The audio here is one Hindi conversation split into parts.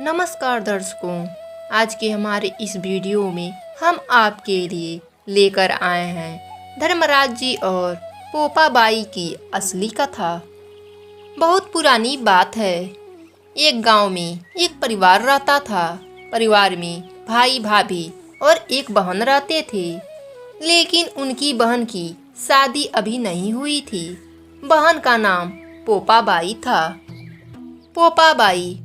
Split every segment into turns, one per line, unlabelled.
नमस्कार दर्शकों, आज के हमारे इस वीडियो में हम आपके लिए लेकर आए हैं धर्मराज जी और पोपाबाई की असली कथा। बहुत पुरानी बात है। एक गांव में एक परिवार रहता था। परिवार में भाई भाभी और एक बहन रहते थे, लेकिन उनकी बहन की शादी अभी नहीं हुई थी। बहन का नाम पोपाबाई था। पोपाबाई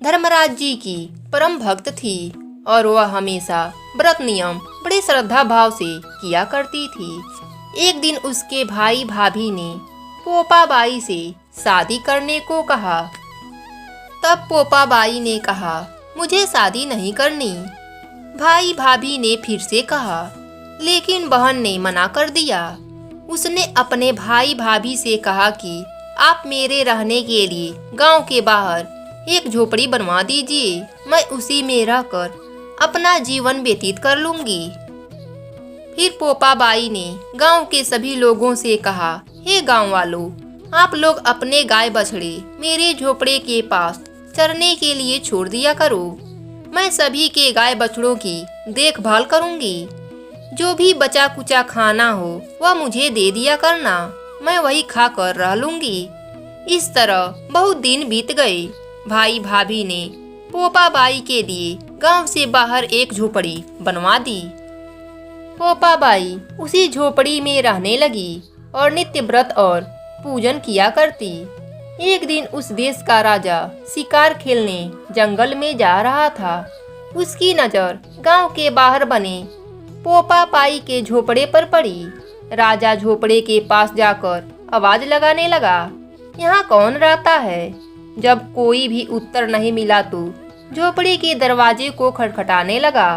धर्मराज जी की परम भक्त थी और वह हमेशा व्रत नियम बड़े श्रद्धा भाव से किया करती थी। एक दिन उसके भाई भाभी ने पोपाबाई से शादी करने को कहा। तब पोपाबाई ने कहा, मुझे शादी नहीं करनी। भाई भाभी ने फिर से कहा, लेकिन बहन ने मना कर दिया। उसने अपने भाई भाभी से कहा कि आप मेरे रहने के लिए गांव के बाहर एक झोपड़ी बनवा दीजिए, मैं उसी में रहकर अपना जीवन व्यतीत कर लूंगी। फिर पोपाबाई ने गांव के सभी लोगों से कहा, हे गांव वालों, आप लोग अपने गाय बछड़े मेरे झोपड़े के पास चरने के लिए छोड़ दिया करो। मैं सभी के गाय बछड़ों की देखभाल करूंगी। जो भी बचा कुचा खाना हो वह मुझे दे दिया करना, मैं वही खा कर रह लूंगी। इस तरह बहुत दिन बीत गए। भाई भाभी ने पोपाबाई के लिए गांव से बाहर एक झोपड़ी बनवा दी। पोपाबाई उसी झोपड़ी में रहने लगी और नित्य व्रत और पूजन किया करती। एक दिन उस देश का राजा शिकार खेलने जंगल में जा रहा था। उसकी नजर गांव के बाहर बने पोपाबाई के झोपड़े पर पड़ी। राजा झोपड़े के पास जाकर आवाज लगाने लगा, यहाँ कौन रहता है? जब कोई भी उत्तर नहीं मिला तो झोपड़ी के दरवाजे को खटखटाने लगा।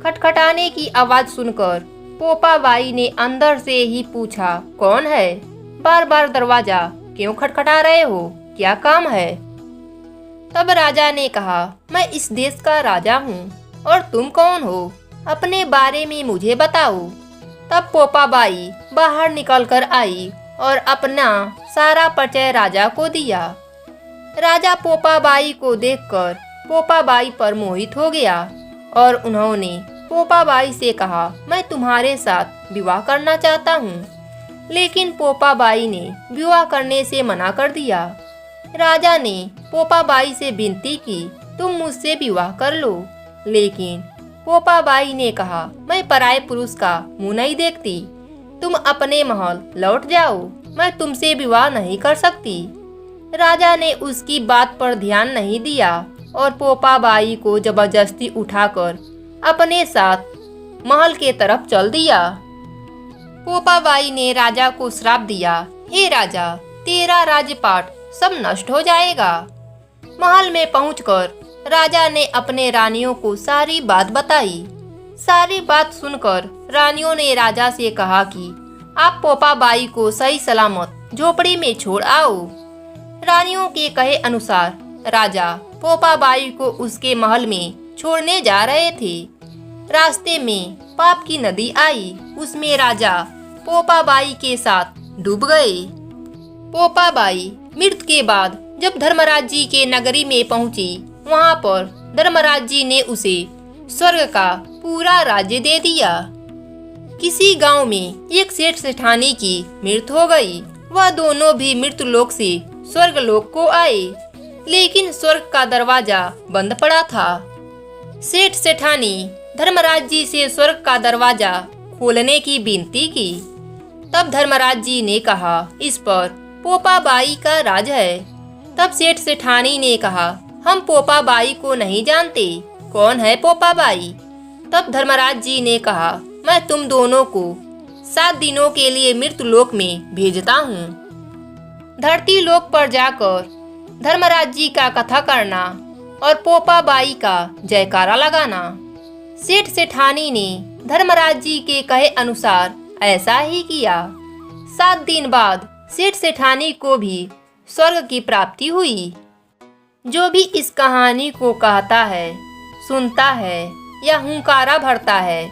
खटखटाने की आवाज सुनकर पोपाबाई ने अंदर से ही पूछा, कौन है? बार बार दरवाजा क्यों खटखटा रहे हो? क्या काम है? तब राजा ने कहा, मैं इस देश का राजा हूँ और तुम कौन हो? अपने बारे में मुझे बताओ। तब पोपाबाई बाहर निकलकर आई और अपना सारा परिचय राजा को दिया। राजा पोपाबाई को देखकर पोपाबाई पर मोहित हो गया और उन्होंने पोपाबाई से कहा, मैं तुम्हारे साथ विवाह करना चाहता हूँ। लेकिन पोपाबाई ने विवाह करने से मना कर दिया। राजा ने पोपाबाई से विनती की, तुम मुझसे विवाह कर लो। लेकिन पोपाबाई ने कहा, मैं पराये पुरुष का मुंह नहीं देखती, तुम अपने महल लौट जाओ, मैं तुमसे विवाह नहीं कर सकती। राजा ने उसकी बात पर ध्यान नहीं दिया और पोपाबाई को जबरदस्ती उठाकर अपने साथ महल के तरफ चल दिया। पोपाबाई ने राजा को श्राप दिया, हे राजा, तेरा राजपाट सब नष्ट हो जाएगा। महल में पहुंचकर राजा ने अपने रानियों को सारी बात बताई। सारी बात सुनकर रानियों ने राजा से कहा कि आप पोपाबाई को सही सलामत झोपड़ी में छोड़ आओ। रानियों के कहे अनुसार राजा पोपाबाई को उसके महल में छोड़ने जा रहे थे। रास्ते में पाप की नदी आई, उसमें राजा पोपाबाई के साथ डूब गए। पोपाबाई मृत्यु के बाद जब धर्मराज जी के नगरी में पहुंची, वहां पर धर्मराज जी ने उसे स्वर्ग का पूरा राज्य दे दिया। किसी गांव में एक सेठ सेठानी की मृत्यु हो गई। वह दोनों भी मृत्यु लोक से स्वर्ग लोक को आए, लेकिन स्वर्ग का दरवाजा बंद पड़ा था। सेठ सेठानी धर्मराज जी से स्वर्ग का दरवाजा खोलने की विनती की। तब धर्मराज जी ने कहा, इस पर पोपाबाई का राज है। तब सेठ सेठानी ने कहा, हम पोपाबाई को नहीं जानते, कौन है पोपाबाई? तब धर्मराज जी ने कहा, मैं तुम दोनों को 7 दिनों के लिए मृत्यु लोक में भेजता हूँ। धरती लोक पर जाकर धर्मराज जी का कथा करना और पोपाबाई का जयकारा लगाना। सेठ सेठानी ने धर्मराज जी के कहे अनुसार ऐसा ही किया। 7 दिन बाद सेठ सेठानी को भी स्वर्ग की प्राप्ति हुई। जो भी इस कहानी को कहता है, सुनता है या हुंकारा भरता है,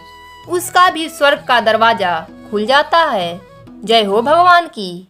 उसका भी स्वर्ग का दरवाजा खुल जाता है। जय हो भगवान की।